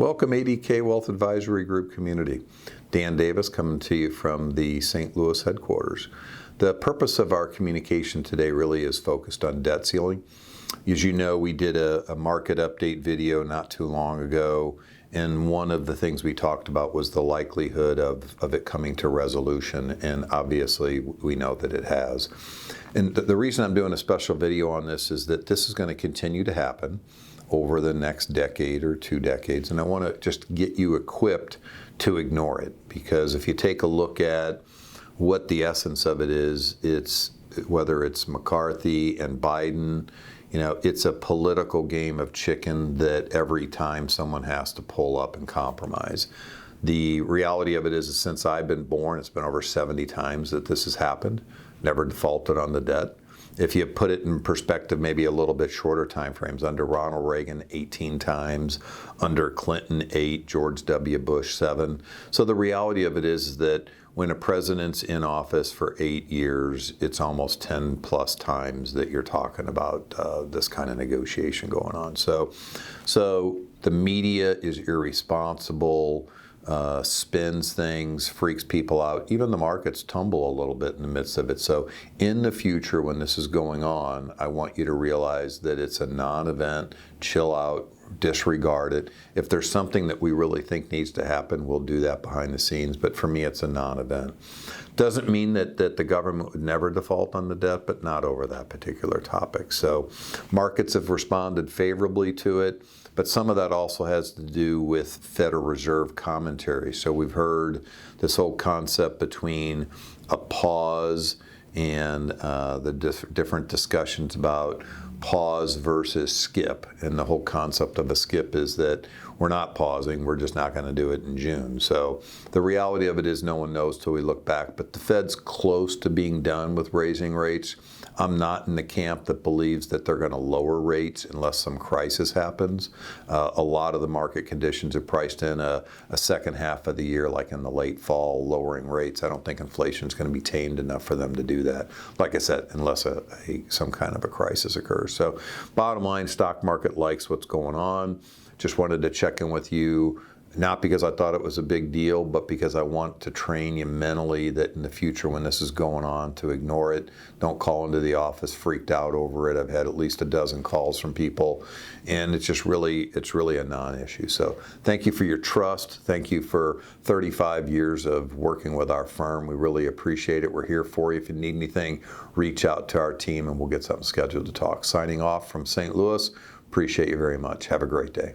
Welcome ADK Wealth Advisory Group community. Dan Davis coming to you from the St. Louis headquarters. The purpose of our communication today really is focused on debt ceiling. As you know, we did a market update video not too long ago, and one of the things we talked about was the likelihood of it coming to resolution, and obviously we know that it has. And the reason I'm doing a special video on this is that this is going to continue to happen over the next decade or 2 decades, and I want to just get you equipped to ignore it, because if you take a look at what the essence of it is, it's whether it's McCarthy and Biden, it's a political game of chicken that every time someone has to pull up and compromise. The reality of it is since I've been born, it's been over 70 times that this has happened, never defaulted on the debt. If you put it in perspective, maybe a little bit shorter time frames, under Ronald Reagan 18 times, under Clinton 8, George W. Bush 7. So the reality of it is that when a president's in office for 8 years, it's almost 10 plus times that you're talking about this kind of negotiation going on. So the media is irresponsible, spins things, freaks people out. Even the markets tumble a little bit in the midst of it. So in the future, when this is going on, I want you to realize that it's a non-event. Chill out, disregard it. If there's something that we really think needs to happen, we'll do that behind the scenes. But for me, it's a non-event. Doesn't mean that the government would never default on the debt, but not over that particular topic. So markets have responded favorably to it. But some of that also has to do with Federal Reserve commentary. So we've heard this whole concept between a pause and the different discussions about pause versus skip. And the whole concept of a skip is that we're not pausing, we're just not going to do it in June. So the reality of it is no one knows till we look back. But the Fed's close to being done with raising rates. I'm not in the camp that believes that they're going to lower rates unless some crisis happens. A lot of the market conditions are priced in a second half of the year, like in the late fall, lowering rates. I don't think inflation is going to be tamed enough for them to do that. Like I said, unless some kind of a crisis occurs. So bottom line, stock market likes what's going on. Just wanted to check in with you. Not because I thought it was a big deal, but because I want to train you mentally that in the future when this is going on to ignore it. Don't call into the office freaked out over it. I've had at least a dozen calls from people, and it's really a non-issue. So thank you for your trust. Thank you for 35 years of working with our firm. We really appreciate it. We're here for you. If you need anything, reach out to our team and we'll get something scheduled to talk. Signing off from St. Louis. Appreciate you very much. Have a great day.